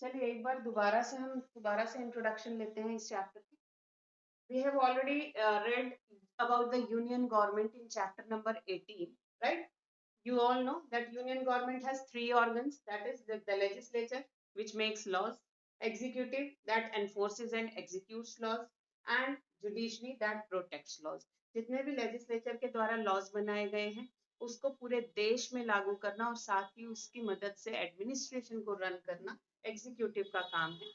चलिए एक बार दोबारा से इंट्रोडक्शन लेते हैं इस चैप्टर की। We have already read about the union government in chapter number 18, right? You all know that union government has three organs, that is the legislature, which makes laws, executive that enforces and executes laws, and judiciary that protects laws. जितने भी legislature के द्वारा laws बनाए गए हैं उसको पूरे देश में लागू करना और साथ ही उसकी मदद से administration को run करना executive का काम है।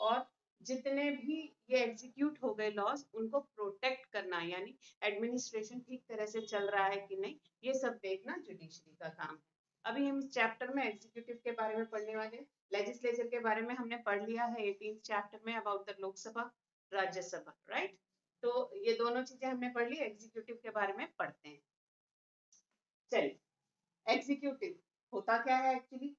और जितने भी ये एग्जीक्यूट हो गए लॉज उनको प्रोटेक्ट करना यानी एडमिनिस्ट्रेशन ठीक तरह से चल रहा है कि नहीं ये सब देखना जुडिशरी का काम है। अभी हम इस चैप्टर में एग्जीक्यूटिव के बारे में पढ़ने वाले हैं। लेजिस्लेचर के बारे में हमने पढ़ लिया है 18th चैप्टर में about the Lok Sabha Rajya Sabha, right? तो ये दोनों चीजें हमने पढ़ ली। एग्जीक्यूटिव के बारे में पढ़ते हैं। चलिए, एग्जीक्यूटिव होता क्या है actually?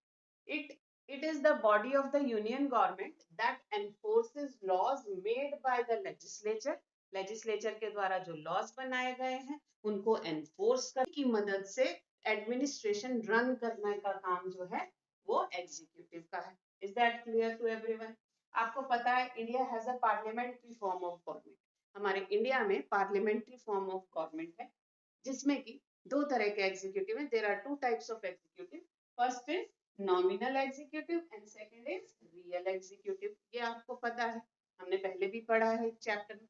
It is the body of the union government that enforces laws made by the legislature. Legislature के द्वारा जो laws बनाए गए हैं उनको enforce करने की मदद से administration run करने का काम जो है वो executive का है। Is that clear to everyone? आपको पता है India has a parliamentary form of government. हमारे इंडिया में parliamentary form of government है जिसमें कि दो तरह के एग्जीक्यूटिव हैं। There are two types of executive. First is nominal executive and second is real executive. ये आपको पता है, हमने पहले भी पढ़ा है चैप्टर में।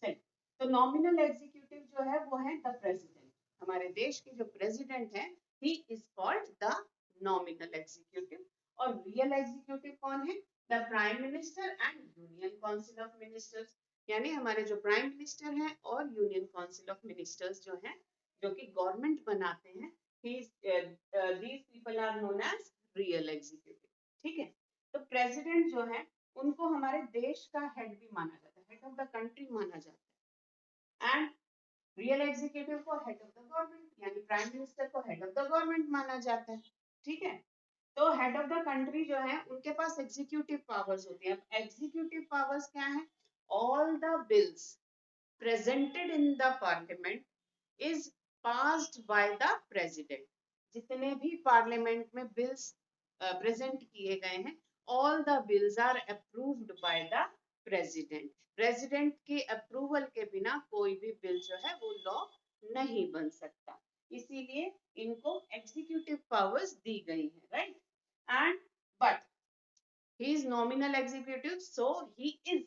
चलिए, तो नॉमिनल एग्जीक्यूटिव जो है वो है द प्रेसिडेंट। हमारे देश के जो प्रेसिडेंट हैं he is called the nominal executive. और रियल एग्जीक्यूटिव कौन है? The prime minister and union council of ministers. यानी हमारे जो प्राइम मिनिस्टर हैं और यूनियन काउंसिल ऑफ मिनिस्टर्स जो हैं जो कि गवर्नमेंट बनाते हैं, these people are known as real executive. ठीक है, तो प्रेसिडेंट जो है उनको हमारे देश का हेड भी माना जाता है, हेड ऑफ द कंट्री माना जाता है। एंड रियल एग्जीक्यूटिव को हेड ऑफ द गवर्नमेंट यानी प्राइम मिनिस्टर को हेड ऑफ द गवर्नमेंट माना जाता है। ठीक है, तो हेड ऑफ द कंट्री जो है उनके पास एग्जीक्यूटिव पावर्स होती है। अब एग्जीक्यूटिव पावर्स क्या है? All the bills presented in the parliament is passed by the president. जितने भी पार्लियामेंट में बिल्स प्रेजेंट किए गए हैं, all the bills are approved by the president. President के अप्रूवल के बिना कोई भी बिल जो है वो लॉ नहीं बन सकता, इसीलिए इनको एग्जीक्यूटिव पावर्स दी गई है, right? And but he is nominal executive, so he is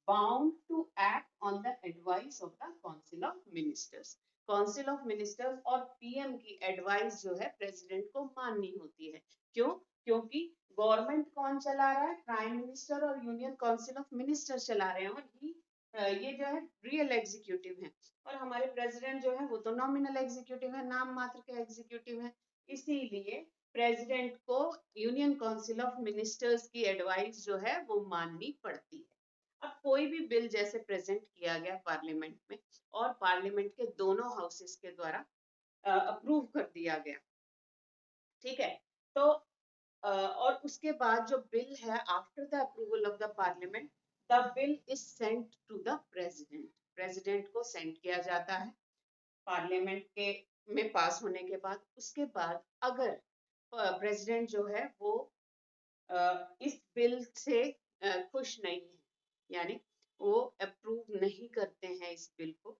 bound to act on the advice of the council of ministers. Council of ministers और पीएम की एडवाइस जो है प्रेसिडेंट को माननी होती है। क्यों? क्योंकि गवर्नमेंट कौन चला रहा है? प्राइम मिनिस्टर और यूनियन काउंसिल ऑफ मिनिस्टर चला रहे हैं और ये जो है रियल एग्जीक्यूटिव है। और हमारे प्रेसिडेंट जो है वो तो नॉमिनल एग्जीक्यूटिव है, नाम मात्र के एग्जीक्यूटिव है। इसीलिए प्रेसिडेंट को यूनियन काउंसिल ऑफ मिनिस्टर्स की एडवाइस जो है वो माननी पड़ती है। अब कोई भी बिल जैसे प्रेजेंट किया गया पार्लियामेंट में और पार्लियामेंट के दोनों हाउसेस के द्वारा अप्रूव कर दिया गया, ठीक है, तो और उसके बाद जो बिल है after the approval of the parliament the bill is sent to the president. President को सेंड किया जाता है पार्लियामेंट के में पास होने के बाद। उसके बाद अगर प्रेसिडेंट जो है वो इस बिल से खुश नहीं है यानी वो अप्रूव नहीं करते हैं इस बिल को,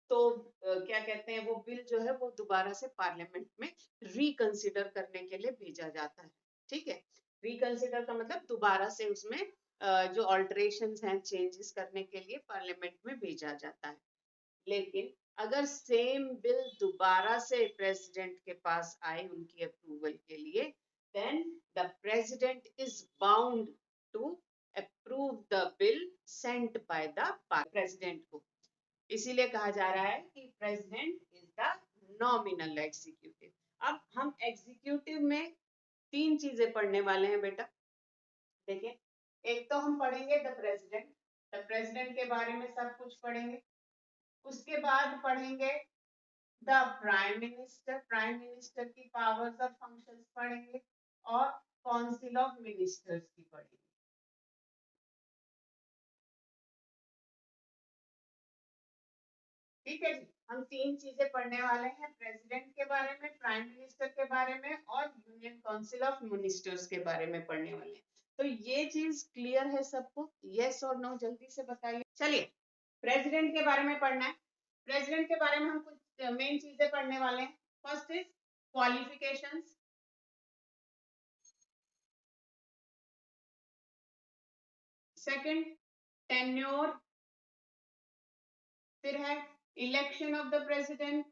तो क्या कहते हैं वो बिल जो है वो दोबारा से पार्लियामेंट में रिकंसिडर करने के लिए भेजा जाता है। ठीक है, रिकंसिडर का मतलब दोबारा से उसमें जो ऑल्टरेशंस हैं चेंजेस करने के लिए पार्लियामेंट में भेजा जाता है। लेकिन अगर सेम बिल दोबारा से प्रेसिडेंट के पास आए उनकी अप्रूवल के लिए, then the president is bound to approve the bill sent by the president को। इसीलिए कहा जा रहा है कि president is the nominal executive। अब हम एग्जीक्यूटिव में तीन चीजें पढ़ने वाले हैं बेटा। देखिए, एक तो हम पढ़ेंगे द प्रेसिडेंट के बारे में सब कुछ पढ़ेंगे। उसके बाद पढ़ेंगे द प्राइम मिनिस्टर की पावर्स और फंक्शंस पढ़ेंगे और काउंसिल ऑफ मिनिस्टर्स की पढ़ेंगे। ठीक है जी, हम तीन चीजें पढ़ने वाले हैं, प्रेसिडेंट के बारे में, प्राइम मिनिस्टर के बारे में और यूनियन काउंसिल ऑफ मिनिस्टर्स के बारे में पढ़ने वाले हैं। तो ये चीज क्लियर है सबको? यस और नो जल्दी से बताइए। चलिए, प्रेसिडेंट के बारे में पढ़ना है। प्रेसिडेंट के बारे में हम कुछ मेन चीजें पढ़ने वाले हैं। First is qualifications, second tenure, फिर है election of the president,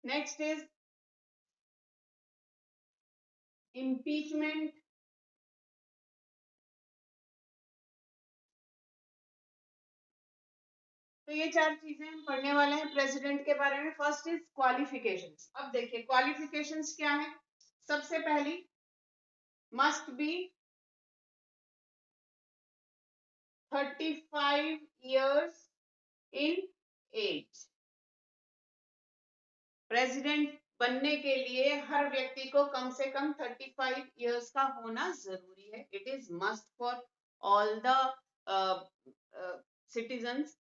next is impeachment, तो ये चार चीजें हम पढ़ने वाले हैं प्रेसिडेंट के बारे में। First is qualifications. अब देखिए क्वालिफिकेशंस क्या है। सबसे पहली, must be 35 years in age. President बनने के लिए हर व्यक्ति को कम से कम 35 years का होना जरूरी है। It is must for all the citizens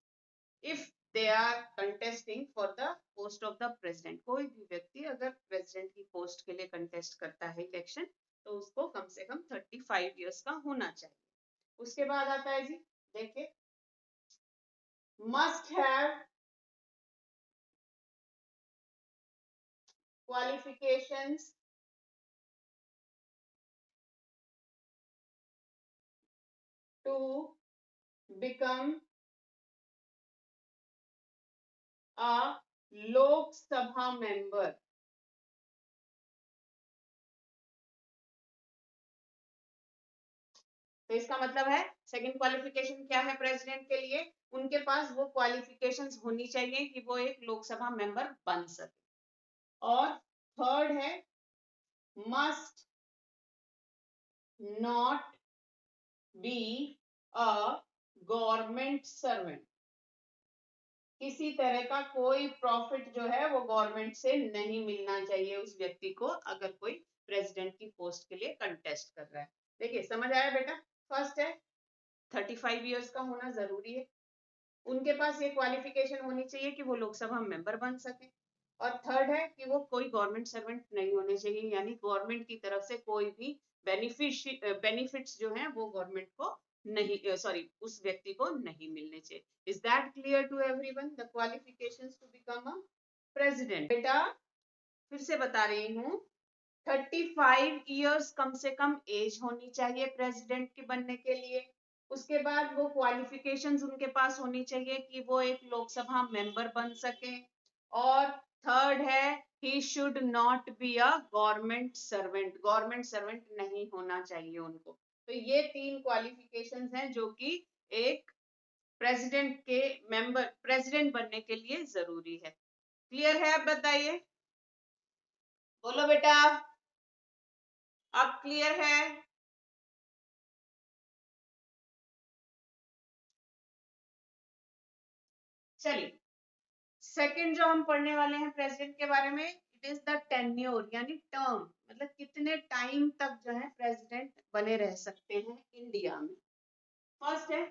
if they are contesting for the post of the president. कोई भी व्यक्ति अगर प्रेसिडेंट की पोस्ट के लिए कंटेस्ट करता है इलेक्शन, तो उसको कम से कम 35 years का होना चाहिए। उसके बाद आता है जी, देखिए, must have qualifications to become a लोक सभा मेंबर। तो इसका मतलब है सेकंड क्वालिफिकेशन क्या है प्रेसिडेंट के लिए? उनके पास वो क्वालिफिकेशंस होनी चाहिए कि वो एक लोकसभा मेंबर बन सके। और थर्ड है must not be a government servant. किसी तरह का कोई प्रॉफिट जो है वो गवर्नमेंट से नहीं मिलना चाहिए उस व्यक्ति को, अगर कोई प्रेसिडेंट की पोस्ट के लिए कंटेस्ट कर रहा है। देखिए, समझ आया बेटा? फर्स्ट है 35 years का होना जरूरी है। उनके पास ये क्वालिफिकेशन होनी चाहिए कि वो लोकसभा मेंबर बन सके। और थर्ड है कि वो कोई गवर्नमेंट सर्वेंट नहीं होने चाहिए, यानी गवर्नमेंट की तरफ से कोई भी बेनिफिट्स जो हैं वो गवर्नमेंट को नहीं, सॉरी, उस व्यक्ति को नहीं मिलने चाहिए। Is that clear to everyone the qualifications to become a president? बेटा फिर से बता रही हूँ, 35 years कम से कम एज होनी चाहिए प्रेसिडेंट के बनने के लिए। उसके बाद वो क्वालिफिकेशंस उनके पास होनी चाहिए कि वो एक लोकसभा मेंबर बन सके। और थर्ड है he should not be a government servant, government servant नहीं होना चाहिए उनको। तो ये तीन क्वालिफिकेशंस हैं जो कि एक प्रेसिडेंट के प्रेसिडेंट बनने के लिए जरूरी है। क्लियर है? आप बताइए, बोलो बेटा, अब क्लियर है? चलिए, सेकंड जो हम पढ़ने वाले हैं प्रेसिडेंट के बारे में, इट इज द टेन्योर, यानी टर्म, मतलब कितने टाइम तक जो है प्रेसिडेंट बने रह सकते हैं इंडिया में। फर्स्ट है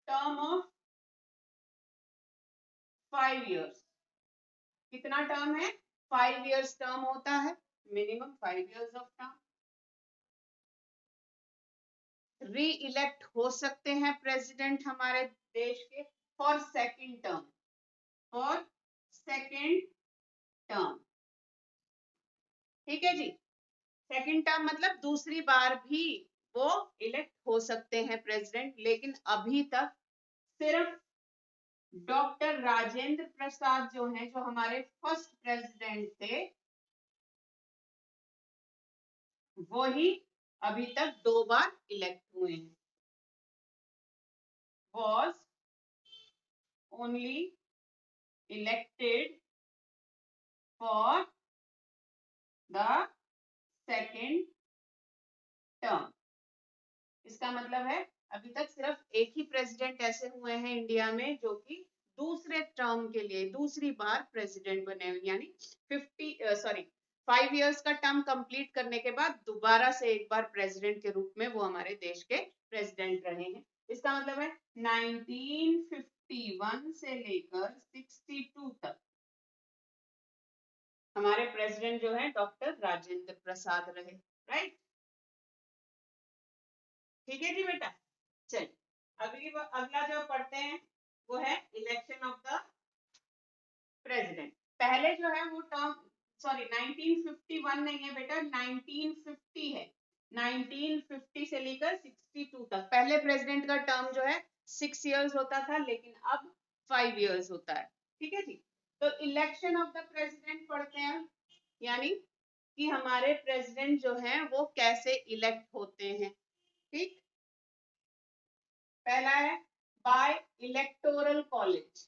टर्म ऑफ 5 years। कितना टर्म है? 5 years टर्म होता है, मिनिमम 5 years ऑफ टर्म। री इलेक्ट हो सकते हैं प्रेसिडेंट हमारे देश के for second term, for second term. ठीक है जी, सेकंड टर्म मतलब दूसरी बार भी वो इलेक्ट हो सकते हैं प्रेसिडेंट। लेकिन अभी तक सिर्फ डॉक्टर राजेंद्र प्रसाद जो हैं, जो हमारे फर्स्ट प्रेसिडेंट थे, वो ही अभी तक 2 बार इलेक्ट हुए हैं। Was only elected for the second term. इसका मतलब है अभी तक सिर्फ एक ही प्रेसिडेंट ऐसे हुए हैं इंडिया में जो कि दूसरे टर्म के लिए दूसरी बार प्रेसिडेंट बने हुए, यानी 5 years का टर्म कंप्लीट करने के बाद दोबारा से एक बार प्रेसिडेंट के रूप में वो हमारे देश के प्रेसिडेंट रहे हैं। इसका मतलब है 1951 से लेकर 62 तक हमारे प्रेसिडेंट जो है डॉक्टर राजेंद्र प्रसाद रहे, राइट। ठीक है जी बेटा। चलिए अगला जो पढ़ते हैं वो है इलेक्शन ऑफ द प्रेसिडेंट। पहले जो है वो टर्म, सॉरी 1951 नहीं है बेटा, 1950 है। 1950 से लेकर 62 तक पहले प्रेसिडेंट का टर्म जो है 6 इयर्स होता था, लेकिन अब 5 इयर्स होता है। ठीक है जी। तो इलेक्शन ऑफ द प्रेसिडेंट पढ़ते हैं, यानी कि हमारे प्रेसिडेंट जो हैं वो कैसे इलेक्ट होते हैं। ठीक, पहला है बाय इलेक्टोरल कॉलेज।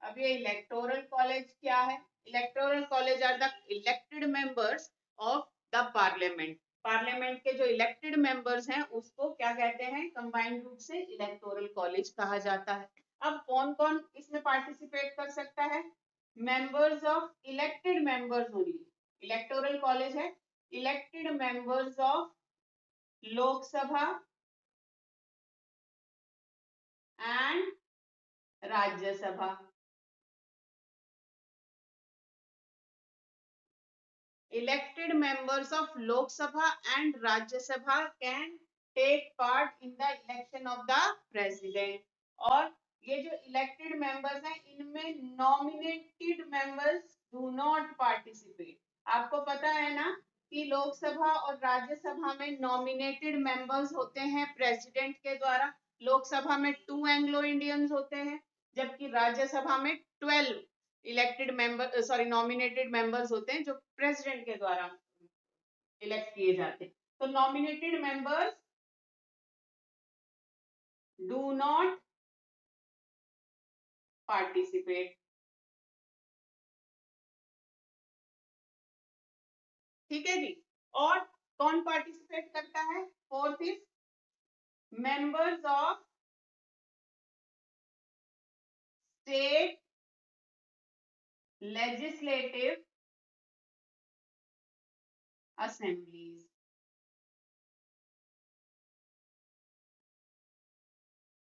अब ये इलेक्टोरल कॉलेज क्या है? Electoral college are the elected members of the parliament. Parliament के जो इलेक्टेड मेंबर्स हैं उसको क्या कहते हैं? कंबाइंड रूप से इलेक्टोरल कॉलेज कहा जाता है। अब कौन कौन इसमें पार्टिसिपेट कर सकता है? Members of elected members only. Electoral college है elected members of Lok Sabha and Rajya Sabha. Elected members of Lok Sabha and Rajya Sabha can take part in the election of the president. और ये जो elected members हैं इनमें nominated members do not participate. आपको पता है ना कि लोकसभा और राज्यसभा में nominated members होते हैं प्रेसिडेंट के द्वारा। लोकसभा में 2 एंग्लो इंडियंस होते हैं, जबकि राज्यसभा में 12 elected member sorry nominated members होते हैं जो प्रेसिडेंट के द्वारा इलेक्ट किए जाते हैं। तो nominated members do not participate. ठीक है जी। और कौन पार्टिसिपेट करता है? Fourth is members of state legislative assemblies.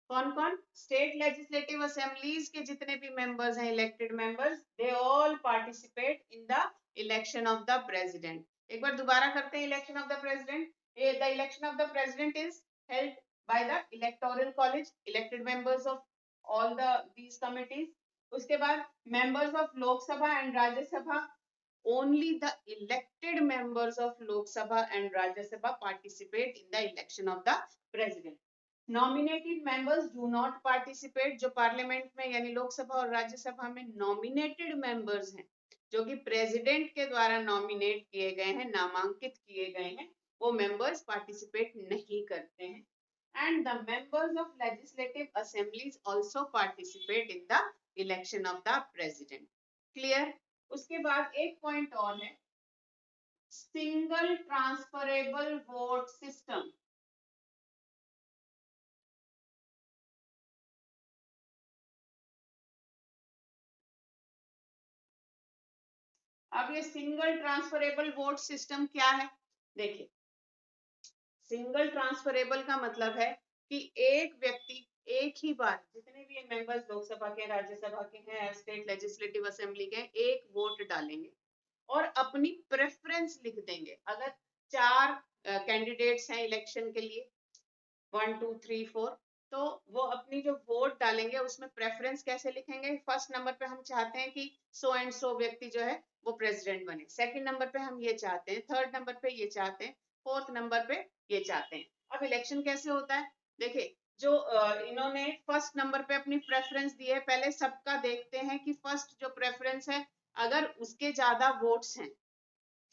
कौन कौन? स्टेट लेजिस्लेटिव असेंबलीज के जितने भी मेंबर्स हैं elected members, they all participate in the election of the president. एक बार दोबारा करते हैं election of the president. The election of the president is held by the electoral college, elected members of all the these committees. उसके बाद members of Lok Sabha and Rajya Sabha, only the elected members of Lok Sabha and Rajya Sabha participate in the election of the president. Nominated members do not participate। जो parliament में यानी लोकसभा और राज्यसभा में nominated members हैं, जो कि प्रेसिडेंट के द्वारा नॉमिनेट किए गए हैं, नामांकित किए गए हैं, वो मेंबर्स पार्टिसिपेट नहीं करते हैं। And the members of legislative assemblies also participate in the election of the president. Clear? उसके बाद एक पॉइंट और है, सिंगल ट्रांसफरेबल वोट सिस्टम। अब ये सिंगल ट्रांसफरेबल वोट सिस्टम क्या है? देखिए, सिंगल ट्रांसफरेबल का मतलब है कि एक व्यक्ति एक ही बार, जितने भी मेंबर्स लोकसभा के, राज्यसभा के हैं, स्टेट लेजिस्लेटिव असेंबली के, एक वोट डालेंगे और अपनी प्रेफरेंस लिख देंगे। अगर 4 कैंडिडेट्स हैं इलेक्शन के लिए, 1 2 3 4, तो वो अपनी जो वोट डालेंगे उसमें प्रेफरेंस कैसे लिखेंगे? फर्स्ट नंबर पे हम चाहते हैं कि सो एंड सो व्यक्ति जो है वो प्रेसिडेंट बने, सेकंड नंबर पे हम ये चाहते हैं, थर्ड नंबर पे ये चाहते हैं, फोर्थ नंबर पे ये चाहते हैं। अब इलेक्शन कैसे होता है? देखिए, जो इन्होंने फर्स्ट नंबर पे अपनी प्रेफरेंस दी है, पहले सबका देखते हैं कि फर्स्ट जो प्रेफरेंस है, अगर उसके ज्यादा वोट्स हैं,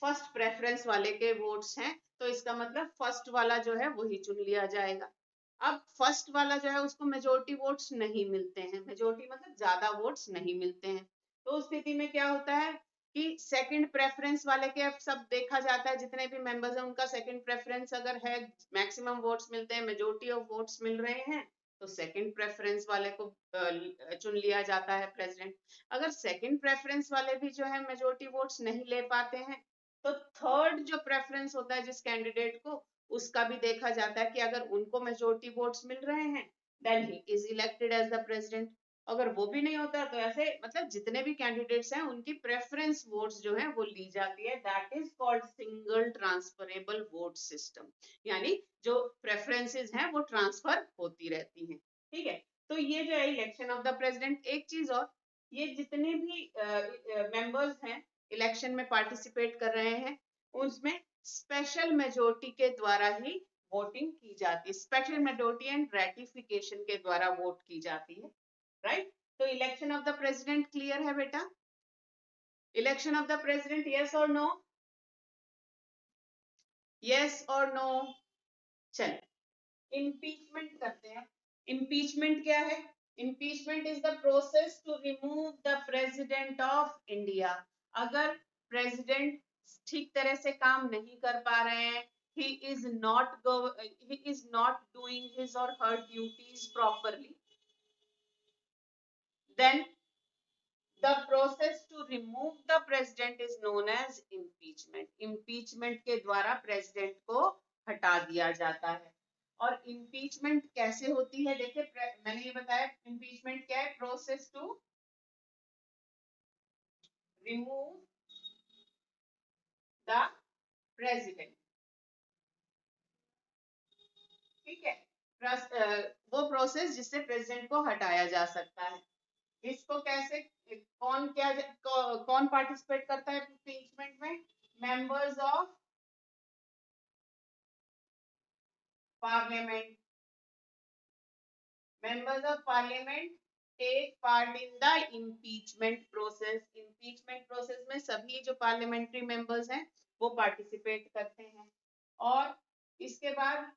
फर्स्ट प्रेफरेंस वाले के वोट्स हैं, तो इसका मतलब फर्स्ट वाला जो है वही चुन लिया जाएगा। अब फर्स्ट वाला जो है उसको मेजोरिटी वोट्स नहीं मिलते हैं, मेजोरिटी मतलब ज्यादा वोट्स नहीं मिलते हैं, तो उस स्थिति में क्या होता है कि सेकंड प्रेफरेंस वाले के अब सब देखा जाता है, जितने भी मेंबर्स हैं उनका सेकंड प्रेफरेंस अगर है, मैक्सिमम वोट्स मिलते हैं, मेजोरिटी ऑफ वोट्स मिल रहे हैं, तो सेकंड प्रेफरेंस वाले को चुन लिया जाता है प्रेसिडेंट। अगर सेकंड प्रेफरेंस वाले भी जो है मेजोरिटी वोट्स नहीं ले पाते हैं, तो थर्ड जो प्रेफरेंस होता है जिस कैंडिडेट को, उसका भी देखा जाता है कि अगर उनको मेजोरिटी वोट्स मिल रहे हैं, then he is elected as the president. अगर वो भी नहीं होता तो ऐसे मतलब जितने भी कैंडिडेट्स हैं उनकी प्रेफरेंस वोट्स जो है वो ली जाती है, that is called single transferable vote system, यानी जो प्रेफरेंसेस हैं वो ट्रांसफर होती रहती हैं, ठीक है। तो ये जो है इलेक्शन ऑफ द प्रेसिडेंट। एक चीज और, ये जितने भी मेंबर्स हैं इलेक्शन में पार्टिसिपेट कर रहे हैं उसमें स्पेशल मेजोरिटी के द्वारा ही वोटिंग की जाती है, स्पेशल मेजोरिटी एंड रेटिफिकेशन के द्वारा वोट की जाती है, राइट। तो election of the president clear है बेटा? Election of the president, yes और नो? यस और नो? चलिए इम्पीचमेंट करते हैं। इम्पीचमेंट क्या है? Impeachment is the process to remove the president of India. अगर प्रेसिडेंट ठीक तरह से काम नहीं कर पा रहे हैं, he is not doing his or her duties properly, then the process to remove the president is known as impeachment. impeachment के द्वारा प्रेसिडेंट को हटा दिया जाता है। और impeachment कैसे होती है? देखिए मैंने ये बताया impeachment क्या है, process to remove the president, ठीक है। वो प्रोसेस जिससे प्रेसिडेंट को हटाया जा सकता है। इसको कैसे, कौन पार्टिसिपेट करता है इम्पीचमेंट में? Members of parliament. members of parliament take part in the impeachment process। impeachment process में सभी जो पार्लियामेंट्री मेंबर्स हैं वो पार्टिसिपेट करते हैं। और इसके बाद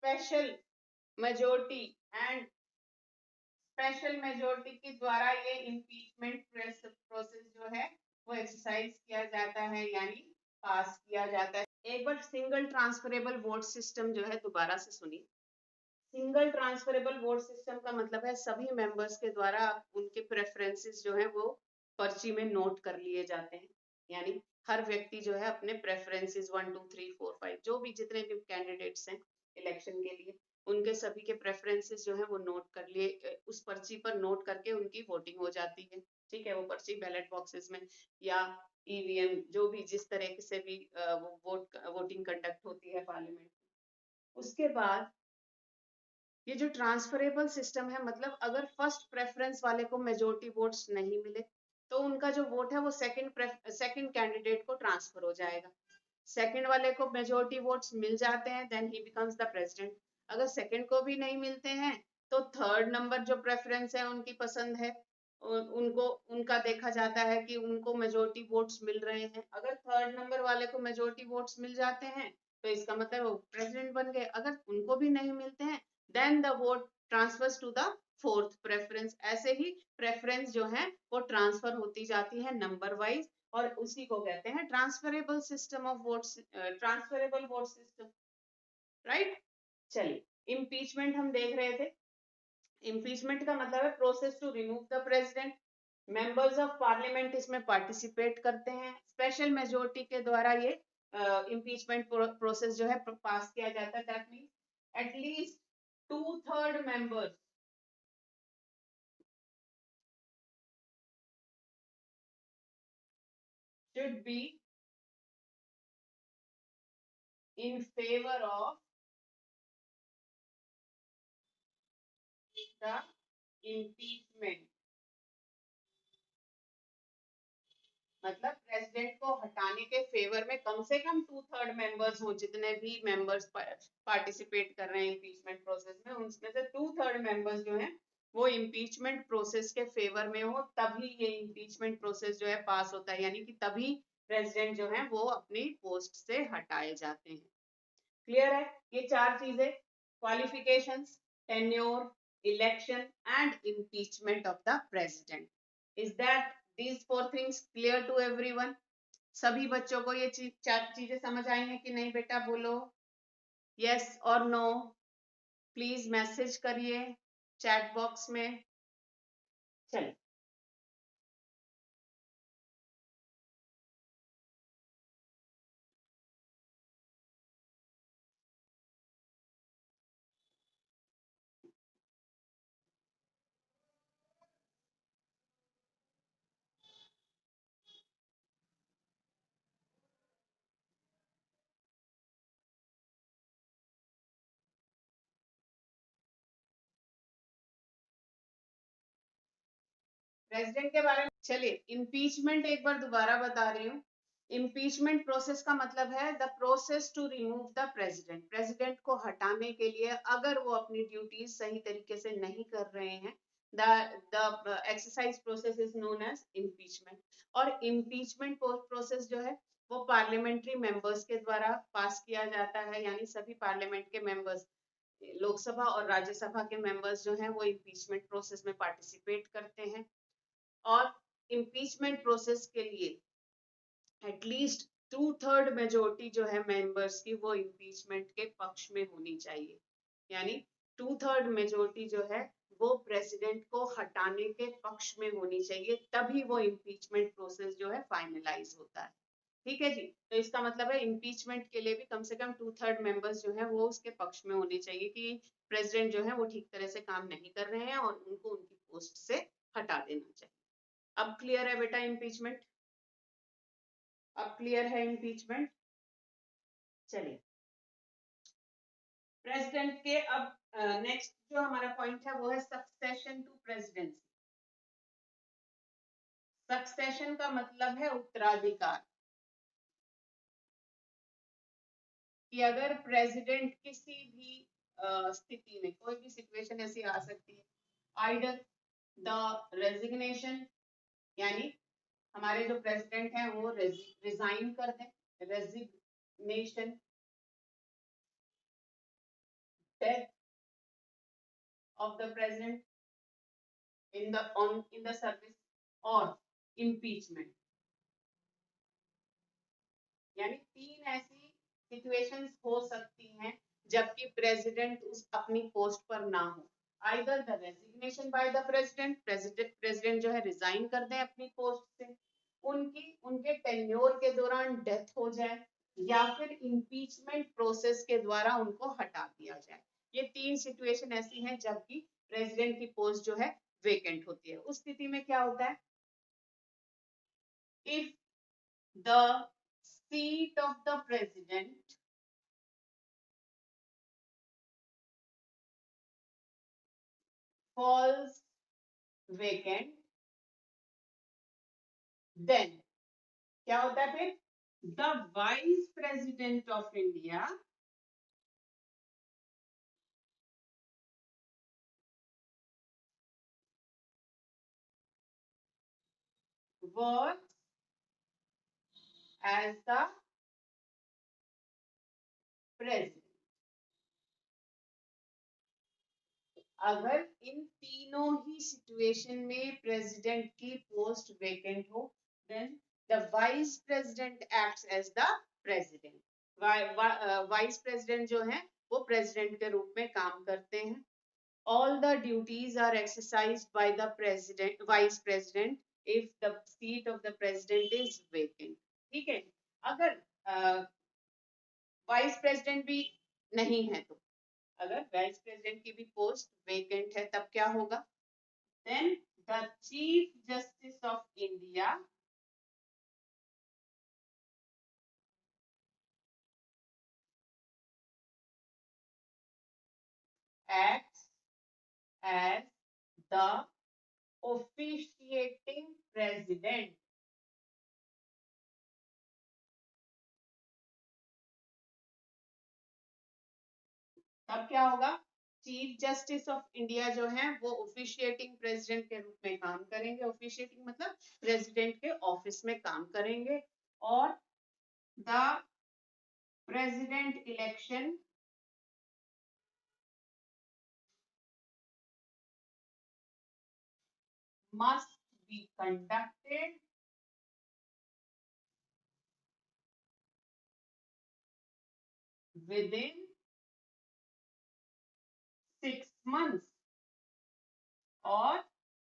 special majority and special majority के द्वारा ये इम्पीचमेंट प्रोसेस जो है वो एक्सरसाइज किया जाता है, यानी पास किया जाता है। एक बार सिंगल ट्रांसफरेबल वोट सिस्टम जो है दोबारा से सुनिए। सिंगल ट्रांसफरेबल वोट सिस्टम का मतलब है सभी मेंबर्स के द्वारा उनके प्रेफरेंसेस जो है वो पर्ची में नोट कर लिए जाते हैं, यानी हर व्यक्ति जो है अपने प्रेफरेंसेस 1 2 3 4 5 जो भी जितने भी कैंडिडेट्स हैं इलेक्शन के लिए उनके सभी के प्रेफरेंसेस जो है वो नोट कर लिए, उस पर्ची पर नोट करके उनकी वोटिंग हो जाती है, ठीक है। वो पर्ची बैलेट बॉक्सेस में या ईवीएम जो भी जिस तरह से भी वो वोटिंग कंडक्ट होती है पार्लियामेंट। उसके बाद ये जो ट्रांसफरेबल सिस्टम है, मतलब अगर फर्स्ट प्रेफरेंस वाले को मेजोरिटी वोट्स नहीं मिले तो उनका जो वोट है वो सेकंड कैंडिडेट को ट्रांसफर हो जाएगा। सेकंड वाले को मेजोरिटी वोट्स मिल जाते हैं then he becomes the president. अगर सेकंड को भी नहीं मिलते हैं तो थर्ड नंबर जो प्रेफरेंस है उनकी पसंद है उनको उनका देखा जाता है कि उनको मेजोरिटी वोट्स मिल रहे हैं। अगर थर्ड नंबर वाले को मेजोरिटी वोट्स मिल जाते हैं तो इसका मतलब वो प्रेसिडेंट बन गए। अगर उनको भी नहीं मिलते हैं then the vote transfers to the fourth preference। ऐसे ही प्रेफरेंस जो है वो ट्रांसफर होती जाती है नंबर वाइज और उसी को कहते हैं transferable system of votes, transferable vote system, right. चलिए इम्पीचमेंट हम देख रहे थे। इम्पीचमेंट का मतलब है process to remove the president. Members of parliament इसमें पार्टिसिपेट करते हैं, स्पेशल मेजोरिटी के द्वारा ये इम्पीचमेंट प्रोसेस जो है पास किया जाता है। That means at least 2/3 members should be in favor of the impeachment। मतलब प्रेसिडेंट को हटाने के फेवर में कम से कम 2/3 मेंबर्स हो, जितने भी मेंबर्स पार्टिसिपेट कर रहे हैं इम्पीचमेंट प्रोसेस में उनमें से 2/3 मेंबर्स जो हैं वो इम्पीचमेंट प्रोसेस के फेवर में हो, तभी ये इम्पीचमेंट प्रोसेस जो है पास होता है, यानी कि तभी प्रेसिडेंट जो है वो अपनी पोस्ट से हटाए जाते हैं। क्लियर है? ये चार चीजें, qualifications, tenure, election and impeachment of the president. Is that these four things clear to everyone? सभी बच्चों को ये चार चीजें समझ आई हैं कि नहीं बेटा? बोलो यस और नो, प्लीज मैसेज करिए चैट बॉक्स में। चलिए प्रेसिडेंट के बारे में चलिए, इम्पीचमेंट एक बार दोबारा बता रही हूँ। इम्पीचमेंट प्रोसेस का मतलब है the process to remove the president, president को हटाने के लिए अगर वो अपनी ड्यूटीज सही तरीके से नहीं कर रहे हैं, the exercise process is known as impeachment. और इम्पीचमेंट प्रोसेस जो है वो पार्लियामेंट्री मेंबर्स के द्वारा पास किया जाता है, यानी सभी पार्लियामेंट के मेंबर्स, लोकसभा और राज्यसभा के मेंबर्स जो हैं वो इम्पीचमेंट प्रोसेस में पार्टिसिपेट करते हैं। और इम्पीचमेंट प्रोसेस के लिए एटलीस्ट 2/3 मेजोरिटी जो है मेंबर्स की वो इम्पीचमेंट के पक्ष में होनी चाहिए, यानी 2/3 मेजोरिटी जो है वो प्रेसिडेंट को हटाने के पक्ष में होनी चाहिए, तभी वो इम्पीचमेंट प्रोसेस जो है फाइनलाइज होता है। ठीक है जी, तो इसका मतलब है इम्पीचमेंट के लिए भी कम से कम 2/3 मेंबर्स जो है वो उसके पक्ष में होने चाहिए कि प्रेसिडेंट जो है वो ठीक तरह से काम नहीं कर रहे हैं और उनको उनकी पोस्ट से हटा देना चाहिए। अब क्लियर है बेटा इम्पीचमेंट? अब क्लियर है इम्पीचमेंट? चलिए, प्रेसिडेंट के अब नेक्स्ट जो हमारा पॉइंट है वो है सक्सेशन टू प्रेसिडेंसी। सक्सेशन का मतलब है उत्तराधिकार, कि अगर प्रेसिडेंट किसी भी स्थिति में, कोई भी सिचुएशन ऐसी आ सकती है, आइडर द रेजिग्नेशन, यानी हमारे जो प्रेसिडेंट हैं वो रिजाइन कर दें, resignation, death of the president in the service, और impeachment। यानी 3 ऐसी सिचुएशंस हो सकती हैं जबकि प्रेसिडेंट उस अपनी पोस्ट पर ना हो। Either the resignation bye the president जो है रिजाइन कर दें अपनी पोस्ट से, उनके टेन्योर के दौरान डेथ हो जाए, या फिर इम्पीचमेंट प्रोसेस के द्वारा उनको हटा दिया जाए। ये 3 सिचुएशन ऐसी हैं जबकि प्रेसिडेंट की पोस्ट जो है वेकेंट होती है। उस स्थिति में क्या होता है? If the seat of the president falls vacant, then क्या होता है फिर? The vice president of India works as the president। अगर इन तीनों ही सिचुएशन में प्रेसिडेंट की पोस्ट वेकेंट हो, then the vice president acts as the president. Vice president जो है वो प्रेसिडेंट के रूप में काम करते हैं। All the duties are exercised by the president, vice president, if the seat of the president is vacant। ठीक है, अगर वाइस प्रेसिडेंट भी नहीं है तो, अगर वाइस प्रेसिडेंट की भी पोस्ट वेकेंट है तब क्या होगा? Then the chief justice of India acts as the officiating president। तब क्या होगा? चीफ जस्टिस ऑफ इंडिया जो है वो ऑफिशिएटिंग प्रेसिडेंट के रूप में काम करेंगे। ऑफिशिएटिंग मतलब प्रेसिडेंट के ऑफिस में काम करेंगे, और the president election must be conducted within 6 months। और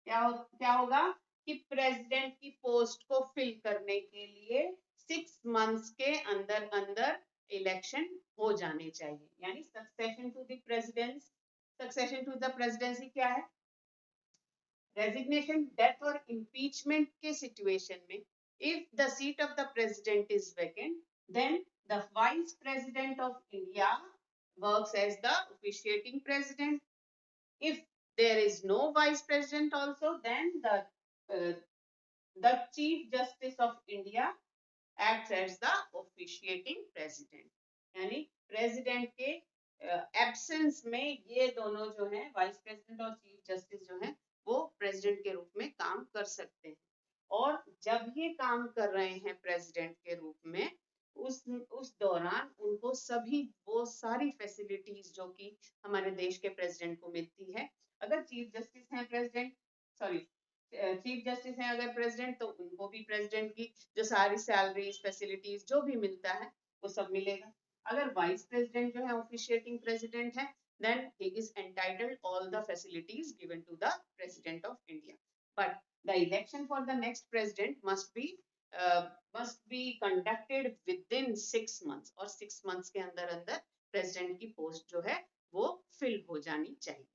क्या होगा कि प्रेसिडेंट की पोस्ट को फिल करने के लिए 6 मंथ्स के अंदर अंदर इलेक्शन हो जाने चाहिए। यानी succession to the presidence, succession to the presidency क्या है? रेजिग्नेशन, डेथ और इम्पीचमेंट के सिचुएशन में if the seat of the president is vacant, then the vice president of India works as the officiating president. If there is no vice president also, then the the chief justice of India act as the officiating president, यानी president के absence में ये दोनों जो हैं, vice president और chief justice जो हैं, वो प्रेसिडेंट के रूप में काम कर सकते हैं। और जब ये काम कर रहे हैं प्रेसिडेंट के रूप में, उस दौरान उनको सभी वो सारी फैसिलिटीज जो कि हमारे देश के प्रेसिडेंट को मिलती है, अगर चीफ जस्टिस हैं प्रेसिडेंट, सॉरी चीफ जस्टिस हैं अगर प्रेसिडेंट, तो उनको भी प्रेसिडेंट की जो सारी सैलरीज फैसिलिटीज जो भी मिलता है वो सब मिलेगा। अगर वाइस प्रेसिडेंट जो है ऑफिशिएटिंग प्रेसिडेंट है, then he is entitled all the facilities given to the president of India. But the election for the next president must be conducted within 6 months, और 6 months के अंदर अंदर president की post जो है वो fill हो जानी चाहिए.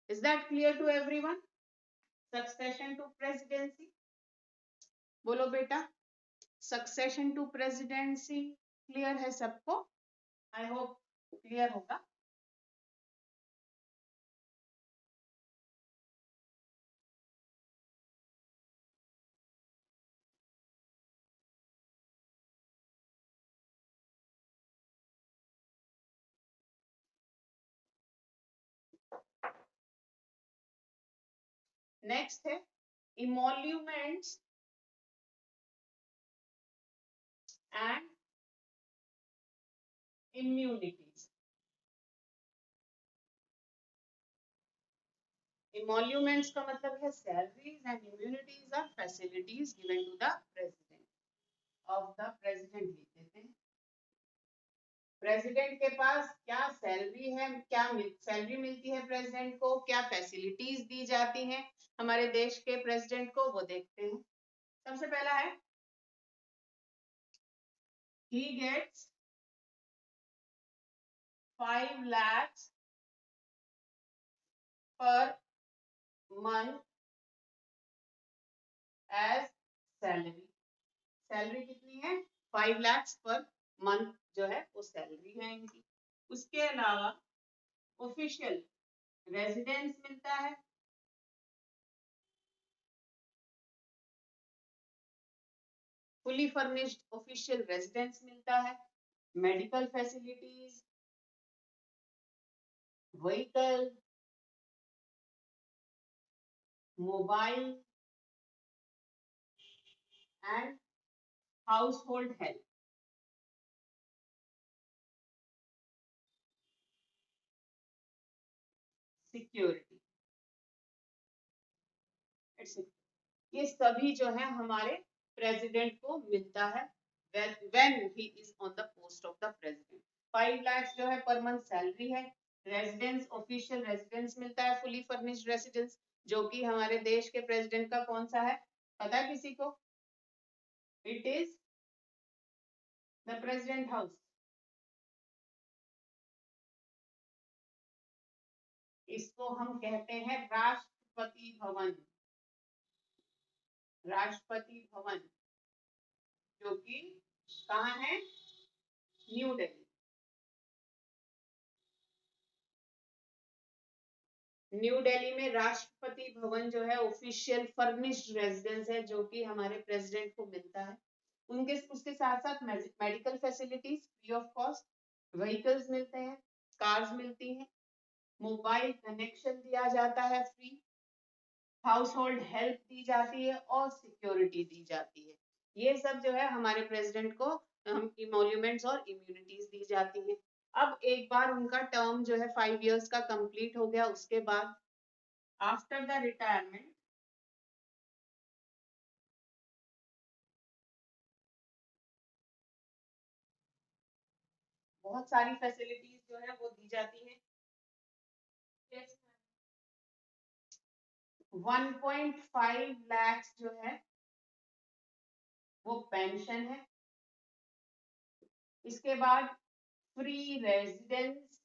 Is that clear to everyone? Succession to presidency. बोलो बेटा, succession to presidency clear है सबको? I hope clear होगा. नेक्स्ट है emoluments and immunities. Emoluments का मतलब है salaries and immunities are facilities given to the president of the president. लिख देते हैं प्रेसिडेंट के पास क्या सैलरी है, क्या सैलरी मिलती है प्रेसिडेंट को, क्या फैसिलिटीज दी जाती हैं हमारे देश के प्रेसिडेंट को, वो देखते हैं. सबसे पहला है he gets 5 lakhs per month as salary. Salary कितनी है? 5 lakhs पर मंथ जो है वो सैलरी है इनकी. उसके अलावा ऑफिशियल रेजिडेंस मिलता है, फुली फर्निश्ड ऑफिशियल रेजिडेंस मिलता है, medical facilities, vehicle, mobile and house hold health. Security, ये सभी जो है हमारे प्रेसिडेंट को मिलता है when he is on the post of the president. 5 lakhs जो है पर मंथ सैलरी है, रेजिडेंस ऑफिशियल रेजिडेंस मिलता है, फुली फर्निश्ड रेजिडेंस, जो कि हमारे देश के प्रेसिडेंट का कौन सा है पता है किसी को? It is the president house. इसको हम कहते हैं राष्ट्रपति भवन. राष्ट्रपति भवन जो कि कहाँ है? न्यू दिल्ली. न्यू दिल्ली में राष्ट्रपति भवन जो है ऑफिशियल फर्निश्ड रेजिडेंस है, जो कि हमारे प्रेसिडेंट को मिलता है. उसके साथ साथ medical facilities free of cost, vehicles मिलते हैं, कार्स मिलती हैं, मोबाइल कनेक्शन दिया जाता है फ्री, हाउस होल्ड हेल्प दी जाती है और सिक्योरिटी दी जाती है. ये सब जो है हमारे प्रेसिडेंट को हम इमोल्यूमेंट्स और इम्यूनिटीज दी जाती हैं. अब एक बार उनका टर्म जो है 5 इयर्स का कंप्लीट हो गया, उसके बाद आफ्टर द रिटायरमेंट बहुत सारी फैसिलिटीज जो है वो दी जाती है. 1.5 लाख जो है वो पेंशन है. इसके बाद फ्री रेजिडेंस,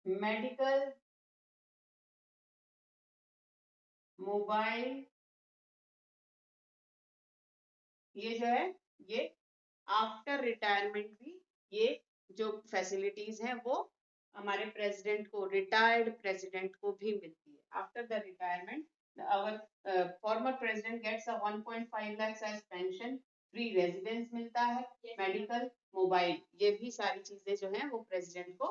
मेडिकल, मोबाइल, ये जो है ये आफ्टर रिटायरमेंट भी ये जो फैसिलिटीज हैं वो हमारे प्रेसिडेंट को, रिटायर्ड प्रेसिडेंट को भी मिलती है. After the retirement our former president gets a 1.5 lakhs as pension, free residence मिलता है, मेडिकल, मोबाइल, ये भी सारी चीजें जो हैं वो प्रेसिडेंट को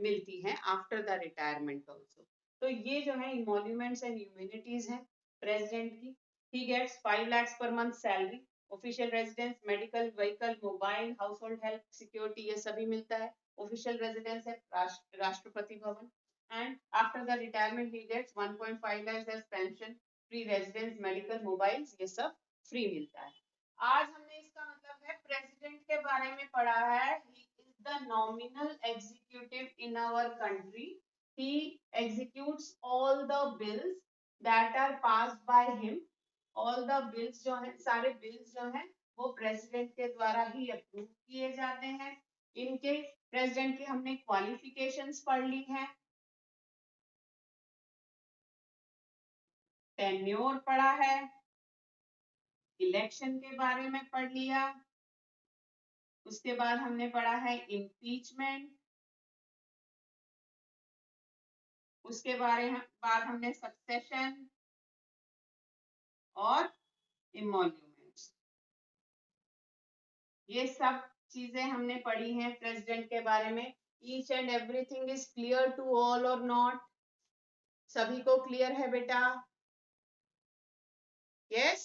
मिलती हैं आफ्टर द रिटायरमेंट ऑल्सो. तो ये जो है इमोल्यूमेंट्स एंड इम्यूनिटीज हैं प्रेसिडेंट की. He gets 5 lakhs per month salary, official residence, medical, vehicle, mobile, household help, security, ये सभी मिलता है. ऑफिशियल रेजिडेंस है Rashtrapati Bhavan. And after the retirement he gets 1.5 lakhs as pension, free residence, medical, mobiles, ये सब free मिलता है. आज हमने इसका मतलब है प्रेसिडेंट के बारे में पढ़ा है. He is the nominal executive in our country. He executes all the bills that are passed by him. All the bills जो हैं, सारे bills जो हैं वो प्रेसिडेंट के द्वारा ही अप्रूव किए जाते हैं. इनके प्रेसिडेंट की हमने क्वालिफिकेशंस पढ़ ली हैं. टेन्योर पढ़ा है, इलेक्शन के बारे में पढ़ लिया, उसके बाद हमने पढ़ा है इम्पीचमेंट, उसके बाद हमने सक्सेशन और इमोल्यूमेंट्स, ये सब चीजें हमने पढ़ी हैं प्रेसिडेंट के बारे में. Each and everything is clear to all और नॉट? सभी को क्लियर है बेटा? यस.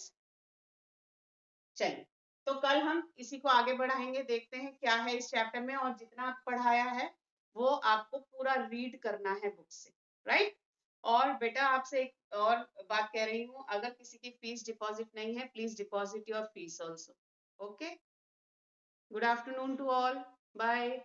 चलिए, तो कल हम इसी को आगे बढ़ाएंगे, देखते हैं क्या है इस चैप्टर में, और जितना पढ़ाया है वो आपको पूरा रीड करना है बुक से, राइट? और बेटा आपसे एक और बात कह रही हूँ, अगर किसी की फीस डिपॉजिट नहीं है, please deposit your fees also. Okay, good afternoon to all, bye.